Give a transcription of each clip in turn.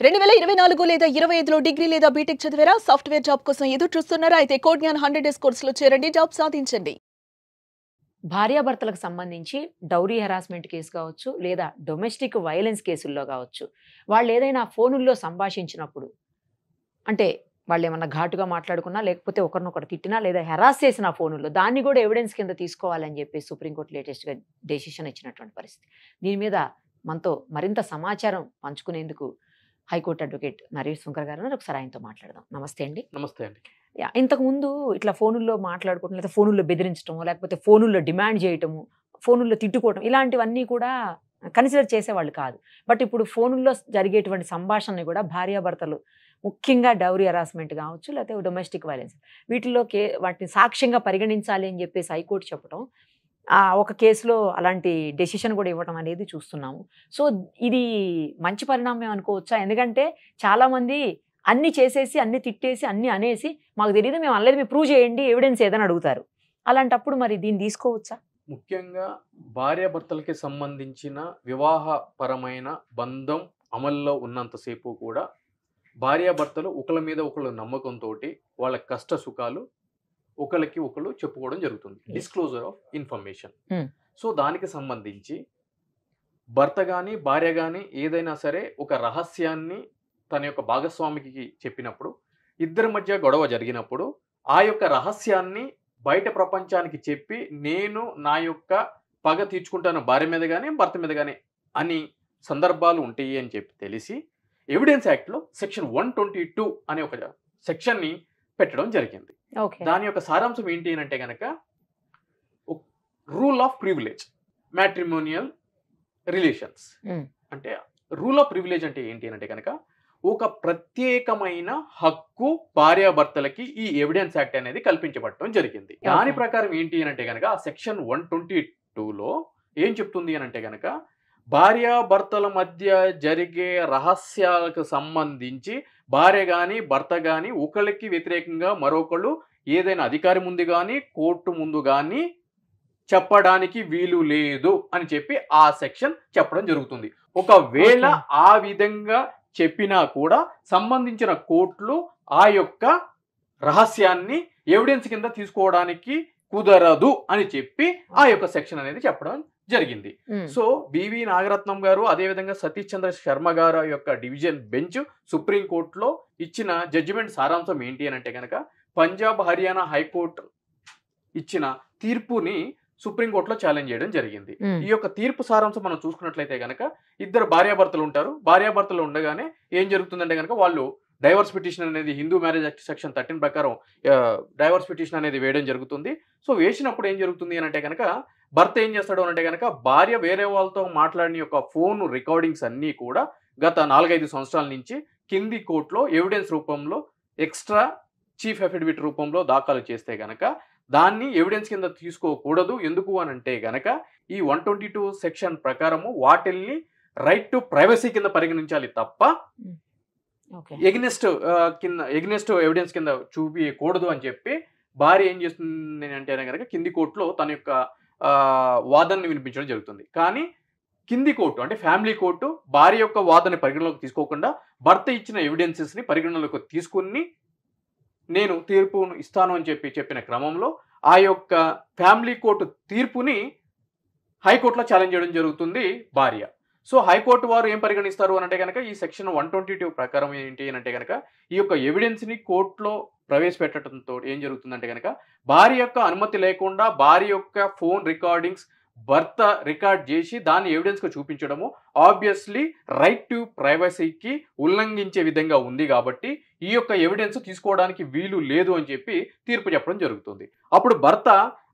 2024 లేదా 25లో డిగ్రీ లేదా బీటెక్ చదివారా? సాఫ్ట్‌వేర్ జాబ్ కోసం ఎదురు చూస్తున్నారా? అయితే కోడ్ జ్ఞాన్ 100 డేస్ కోర్సులో చేరండి. జాబ్ సాధించండి. భార్యాభర్తలకు సంబంధించి డౌరీ హెరాస్మెంట్ కేసు కావచ్చు, లేదా డొమెస్టిక్ వయలెన్స్ కేసుల్లో కావచ్చు. వాళ్ళేదైనా ఫోనుల్లో సంభాషించినప్పుడు, అంటే వాళ్ళేమన్నా ఘాటుగా మాట్లాడుకున్నా, లేకపోతే ఒకరినొకరు తిట్టినా, లేదా హెరాస్ చేసిన ఫోనుల్లో, దాన్ని కూడా ఎవిడెన్స్ కింద తీసుకోవాలని చెప్పేసి సుప్రీంకోర్టు లేటెస్ట్‌గా డెసిషన్ ఇచ్చినటువంటి పరిస్థితి. దీని మీద మనతో మరింత సమాచారం పంచుకునేందుకు హైకోర్టు అడ్వకేట్ నరేష్ శంకర్ గారు ఉన్నారు. ఒకసారి ఆయనతో మాట్లాడదాం. నమస్తే అండి. నమస్తే అండి. ఇంతకుముందు ఇట్లా ఫోనుల్లో మాట్లాడుకోవడం, లేదా ఫోనుల్లో బెదిరించటము, లేకపోతే ఫోనుల్లో డిమాండ్ చేయటము, ఫోనుల్లో తిట్టుకోవటం, ఇలాంటివన్నీ కూడా కన్సిడర్ చేసేవాళ్ళు కాదు. బట్ ఇప్పుడు ఫోనుల్లో జరిగేటువంటి సంభాషణని కూడా భార్యాభర్తలు, ముఖ్యంగా డౌరీ హెరాస్మెంట్ కావచ్చు, లేకపోతే డొమెస్టిక్ వైలెన్స్, వీటిల్లో వాటిని సాక్ష్యంగా పరిగణించాలి అని చెప్పేసి హైకోర్టు చెప్పడం, ఒక కేసులో అలాంటి డెసిషన్ కూడా ఇవ్వడం అనేది చూస్తున్నాము. సో ఇది మంచి పరిణామం అనుకోవచ్చా? ఎందుకంటే చాలామంది అన్నీ చేసేసి, అన్నీ తిట్టేసి, అన్నీ అనేసి, మాకు తెలీదు, మేము అనలేదు, మీరు ప్రూవ్ చేయండి, ఎవిడెన్స్ ఏదని అడుగుతారు. అలాంటప్పుడు మరి దీన్ని తీసుకోవచ్చా? ముఖ్యంగా భార్యాభర్తలకి సంబంధించిన వివాహపరమైన బంధం అమల్లో ఉన్నంతసేపు కూడా భార్యాభర్తలు ఒకళ్ళ మీద ఒకళ్ళు నమ్మకంతోటి వాళ్ళ కష్ట సుఖాలు ఒకళ్ళకి ఒకళ్ళు చెప్పుకోవడం జరుగుతుంది. Disclosure of information. సో దానికి సంబంధించి భర్త కానీ భార్య కానీ ఏదైనా సరే ఒక రహస్యాన్ని తన యొక్క భాగస్వామికి చెప్పినప్పుడు, ఇద్దరి మధ్య గొడవ జరిగినప్పుడు ఆ యొక్క రహస్యాన్ని బయట ప్రపంచానికి చెప్పి, నేను నా యొక్క పగ తీర్చుకుంటాను భార్య మీద కానీ భర్త మీద కానీ అని సందర్భాలు ఉంటాయి అని చెప్పి తెలిసి ఎవిడెన్స్ యాక్ట్లో సెక్షన్ 122 అనే ఒక సెక్షన్ని పెట్టడం జరిగింది. దాని యొక్క సారాంశం ఏంటి అని అంటే కనుక, rule of privilege matrimonial relations. అంటే రూల్ ఆఫ్ ప్రివిలేజ్ అంటే ఏంటి అంటే కనుక, ఒక ప్రత్యేకమైన హక్కు భార్యాభర్తలకి ఈ ఎవిడెన్స్ యాక్ట్ అనేది కల్పించబడటం జరిగింది. దాని ప్రకారం ఏంటి అని అంటే కనుక, సెక్షన్ 122లో ఏం చెప్తుంది అని అంటే కనుక, భార్యాభర్తల మధ్య జరిగే రహస్యాలకు సంబంధించి భార్య కానీ భర్త కానీ ఒకరికి వ్యతిరేకంగా మరొకళ్ళు ఏదైనా అధికారి ముందు కానీ కోర్టు ముందు కానీ చెప్పడానికి వీలు లేదు అని చెప్పి ఆ సెక్షన్ చెప్పడం జరుగుతుంది. ఒకవేళ ఆ విధంగా చెప్పినా కూడా సంబంధించిన కోర్టులు ఆ యొక్క రహస్యాన్ని ఎవిడెన్స్ కింద తీసుకోవడానికి కుదరదు అని చెప్పి ఆ యొక్క సెక్షన్ అనేది చెప్పడం జరిగింది. సో బివి నాగరత్నం గారు, అదేవిధంగా సతీష్ చంద్ర శర్మ గారు యొక్క డివిజన్ బెంచ్ సుప్రీంకోర్టులో ఇచ్చిన జడ్జిమెంట్ సారాంశం ఏంటి అని అంటే కనుక, పంజాబ్ హర్యానా హైకోర్టు ఇచ్చిన తీర్పుని సుప్రీంకోర్టులో ఛాలెంజ్ చేయడం జరిగింది. ఈ యొక్క తీర్పు సారాంశం మనం చూసుకున్నట్లయితే కనుక, ఇద్దరు భార్యాభర్తలు ఉంటారు. భార్యాభర్తలు ఉండగానే ఏం జరుగుతుందంటే కనుక, వాళ్ళు డైవర్స్ పిటిషన్ అనేది హిందూ మ్యారేజ్ యాక్ట్ సెక్షన్ 13 ప్రకారం డైవర్స్ పిటిషన్ అనేది వేయడం జరుగుతుంది. సో వేసినప్పుడు ఏం జరుగుతుంది అని అంటే కనుక, భర్త ఏం చేస్తాడు అని అంటే కనుక, భార్య వేరే వాళ్ళతో మాట్లాడిన యొక్క ఫోన్ రికార్డింగ్స్ అన్నీ కూడా గత 4-5 సంవత్సరాల నుంచి కింది కోర్టులో ఎవిడెన్స్ రూపంలో ఎక్స్ట్రా చీఫ్ అఫిడవిట్ రూపంలో దాఖలు చేస్తే గనక దాన్ని ఎవిడెన్స్ కింద తీసుకోకూడదు. ఎందుకు అని అంటే గనక, ఈ 122 సెక్షన్ ప్రకారము వాటిల్ని రైట్ టు ప్రైవసీ కింద పరిగణించాలి తప్ప ఎగ్నెస్ట్ ఎవిడెన్స్ కింద చూపించకూడదు అని చెప్పి భార్య ఏం చేస్తుంది అంటే కనుక, కింది కోర్టులో తన యొక్క వాదనని వినిపించడం జరుగుతుంది. కానీ కింది కోర్టు అంటే ఫ్యామిలీ కోర్టు భార్య యొక్క వాదన పరిగణలోకి తీసుకోకుండా భర్త ఇచ్చిన ఎవిడెన్సెస్ని పరిగణలోకి తీసుకుని నేను తీర్పును ఇస్తాను అని చెప్పిన క్రమంలో ఆ యొక్క ఫ్యామిలీ కోర్టు తీర్పుని హైకోర్టులో ఛాలెంజ్ చేయడం జరుగుతుంది భార్య. సో హైకోర్టు వారు ఏం పరిగణిస్తారు అని అంటే కనుక, ఈ సెక్షన్ 122 ప్రకారం ఏంటి అని అంటే కనుక, ఈ యొక్క ఎవిడెన్స్ని కోర్టులో ప్రవేశపెట్టడంతో ఏం జరుగుతుందంటే కనుక, భార్య యొక్క అనుమతి లేకుండా భార్య యొక్క ఫోన్ రికార్డింగ్స్ భర్త రికార్డ్ చేసి దాన్ని ఎవిడెన్స్గా చూపించడము ఆబ్వియస్లీ రైట్ టు ప్రైవసీకి ఉల్లంఘించే విధంగా ఉంది. కాబట్టి ఈ యొక్క ఎవిడెన్స్ తీసుకోవడానికి వీలు లేదు అని చెప్పి తీర్పు చెప్పడం జరుగుతుంది. అప్పుడు భర్త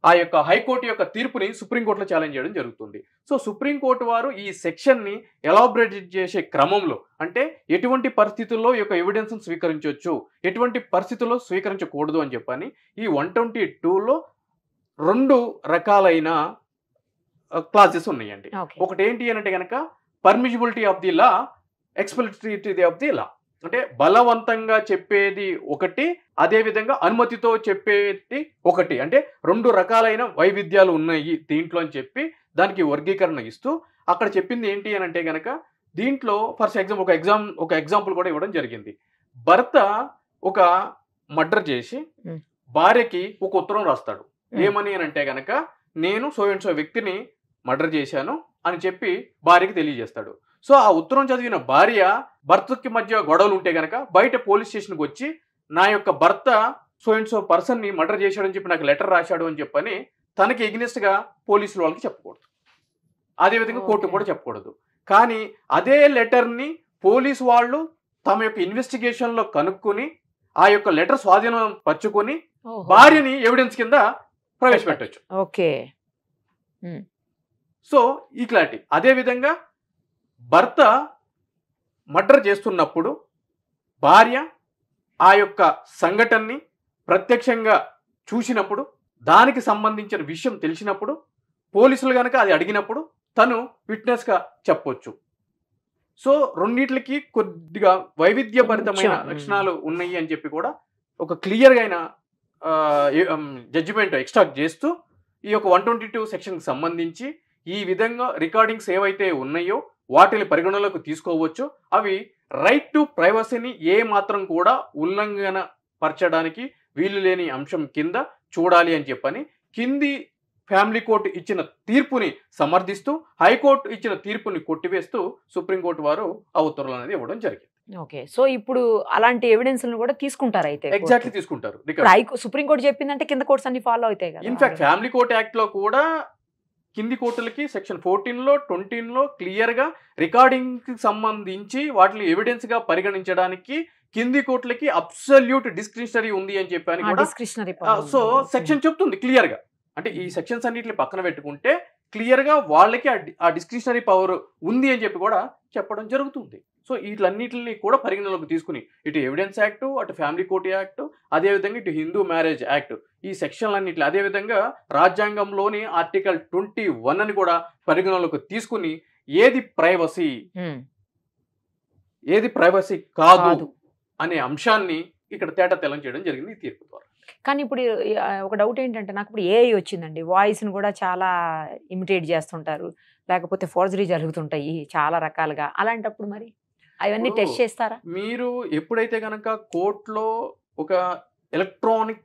ఆ యొక్క హైకోర్టు యొక్క తీర్పుని సుప్రీంకోర్టులో ఛాలెంజ్ చేయడం జరుగుతుంది. సో సుప్రీంకోర్టు వారు ఈ సెక్షన్ని ఎలాబరేట్ చేసే క్రమంలో, అంటే ఎటువంటి పరిస్థితుల్లో ఈ యొక్క ఎవిడెన్స్ స్వీకరించవచ్చు, ఎటువంటి పరిస్థితుల్లో స్వీకరించకూడదు అని చెప్పని ఈ 122లో 2 రకాలైన క్లాసెస్ ఉన్నాయండి. ఒకటి ఏంటి అని అంటే కనుక, permissibility of the law, explicitly of the law. అంటే బలవంతంగా చెప్పేది ఒకటి, అదేవిధంగా అనుమతితో చెప్పేది ఒకటి. అంటే 2 రకాలైన వైవిధ్యాలు ఉన్నాయి దీంట్లో అని చెప్పి దానికి వర్గీకరణ ఇస్తూ అక్కడ చెప్పింది ఏంటి అని అంటే కనుక, దీంట్లో ఒక ఎగ్జాంపుల్ కూడా ఇవ్వడం జరిగింది. భర్త ఒక మర్డర్ చేసి భార్యకి ఒక ఉత్తరం రాస్తాడు. ఏమని అని అంటే గనక, నేను సో అండ్ సో వ్యక్తిని మర్డర్ చేశాను అని చెప్పి భార్యకి తెలియజేస్తాడు. సో ఆ ఉత్తరం చదివిన భార్య భర్తకి మధ్య గొడవలు ఉంటే గనక బయట పోలీస్ స్టేషన్కి వచ్చి నా యొక్క భర్త సో అండ్ సో పర్సన్ ని మర్డర్ చేశాడని చెప్పి నాకు లెటర్ రాశాడు అని చెప్పని తనకి ఎగ్నెస్ట్ గా పోలీసులు వాళ్ళకి చెప్పకూడదు. అదేవిధంగా కోర్టు కూడా చెప్పకూడదు. కానీ అదే లెటర్ ని పోలీసు వాళ్ళు తమ యొక్క ఇన్వెస్టిగేషన్ లో కనుక్కొని ఆ యొక్క లెటర్ స్వాధీనం పరుచుకొని భార్యని ఎవిడెన్స్ కింద ప్రవేశపెట్టచ్చు. ఓకే. సో ఈ క్లారిటీ. అదే విధంగా భర్త మర్డర్ చేస్తున్నప్పుడు భార్య ఆ యొక్క సంఘటనని ప్రత్యక్షంగా చూసినప్పుడు, దానికి సంబంధించిన విషయం తెలిసినప్పుడు, పోలీసులు కనుక అది అడిగినప్పుడు తను విట్నెస్ గా చెప్పొచ్చు. సో రెండిట్లకి కొద్దిగా వైవిధ్యభరితమైన లక్షణాలు ఉన్నాయి అని చెప్పి కూడా ఒక క్లియర్ గా అయిన జడ్జిమెంట్ ఎక్స్ట్రాక్ట్ చేస్తూ ఈ యొక్క 122 సెక్షన్కి సంబంధించి ఈ విధంగా రికార్డింగ్స్ ఏవైతే ఉన్నాయో వాటిని పరిగణలోకి తీసుకోవచ్చు. అవి రైట్ టు ప్రైవసీని ఏ మాత్రం కూడా ఉల్లంఘన పరచడానికి వీలు లేని అంశం కింద చూడాలి అని చెప్పని కింది ఫ్యామిలీ కోర్టు ఇచ్చిన తీర్పుని సమర్థిస్తూ హైకోర్టు ఇచ్చిన తీర్పుని కొట్టివేస్తూ సుప్రీంకోర్టు వారు ఆ ఉత్తర్వులు అనేది ఇవ్వడం జరిగింది. ఓకే. సో ఇప్పుడు అలాంటి ఎవిడెన్స్ కూడా తీసుకుంటారు అయితే? ఎగ్జాక్ట్లీ తీసుకుంటారు. సుప్రీంకోర్టు చెప్పిందంటే కింద కోర్ట్స్ అన్ని ఫాలో అవుతాయి కదా. ఇన్ఫాక్ట్ ఫ్యామిలీ కోర్ట్ యాక్ట్ లో కూడా కింది కోర్టులకి సెక్షన్ 14లో 20లో క్లియర్ గా రికార్డింగ్ కి సంబంధించి వాటిని ఎవిడెన్స్ గా పరిగణించడానికి కింది కోర్టులకి అబ్సల్యూట్ డిస్క్రిషనరీ ఉంది అని చెప్పని కూడా సో సెక్షన్ చెప్తుంది క్లియర్ గా. అంటే ఈ సెక్షన్స్ అన్నిటిని పక్కన పెట్టుకుంటే క్లియర్ గా వాళ్ళకి ఆ డిస్క్రిషనరీ పవర్ ఉంది అని చెప్పి కూడా చెప్పడం జరుగుతుంది. సో వీటిలన్నిటిని కూడా పరిగణలోకి తీసుకుని ఇటు ఎవిడెన్స్ యాక్ట్, అటు ఫ్యామిలీ కోర్ట్ యాక్ట్, అదేవిధంగా ఇటు హిందూ మ్యారేజ్ యాక్ట్, ఈ సెక్షన్లన్నింటిలో అదేవిధంగా రాజ్యాంగంలోని ఆర్టికల్ 21 అని కూడా పరిగణలోకి తీసుకుని ఏది ప్రైవసీ కాదు అనే అంశాన్ని ఇక్కడ తేట తెల్లం చేయడం జరిగింది ఈ తీర్పు ద్వారా. కానీ ఇప్పుడు ఒక డౌట్ ఏంటంటే, నాకు ఇప్పుడు ఏఐ వచ్చిందండి, వాయిస్ని కూడా చాలా ఇమిటేట్ చేస్తుంటారు, లేకపోతే ఫోర్జరీ జరుగుతుంటాయి చాలా రకాలుగా. అలాంటప్పుడు మరి అవన్నీ టెస్ట్ చేస్తారా? మీరు ఎప్పుడైతే కనుక కోర్టులో ఒక ఎలక్ట్రానిక్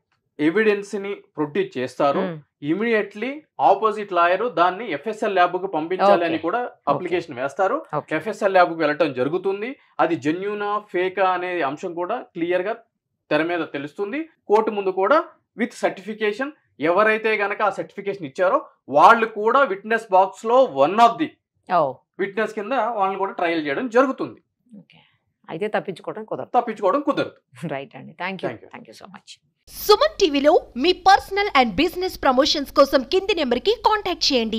ఎవిడెన్స్ ని ప్రొడ్యూస్ చేస్తారో ఇమీడియట్లీ ఆపోజిట్ లాయర్ దాన్ని ఎఫ్ఎస్ఎల్ ల్యాబ్ కు పంపించాలి అని కూడా అప్లికేషన్ వేస్తారు. ఎఫ్ఎస్ఎల్ ల్యాబ్ కు వెళ్ళటం జరుగుతుంది. అది జెన్యూనా ఫేకా అనే అంశం కూడా క్లియర్ గా తెర మీద తెలుస్తుంది. కోర్టు ముందు కూడా విత్ సర్టిఫికేషన్ ఎవరైతే గనక ఆ సర్టిఫికేషన్ ఇచ్చారో వాళ్ళు కూడా విట్నెస్ బాక్స్ లో వన్ ఆఫ్ ది విట్నెస్ కింద వాళ్ళని కూడా ట్రయల్ చేయడం జరుగుతుంది. అయితే తప్పించుకోవడం కుదరదు. రైట్ అండి. Thank you so much. Suman టీవీలో మీ పర్సనల్ అండ్ బిజినెస్ ప్రమోషన్స్ కోసం కింది నెంబర్కి కాంటాక్ట్ చేయండి.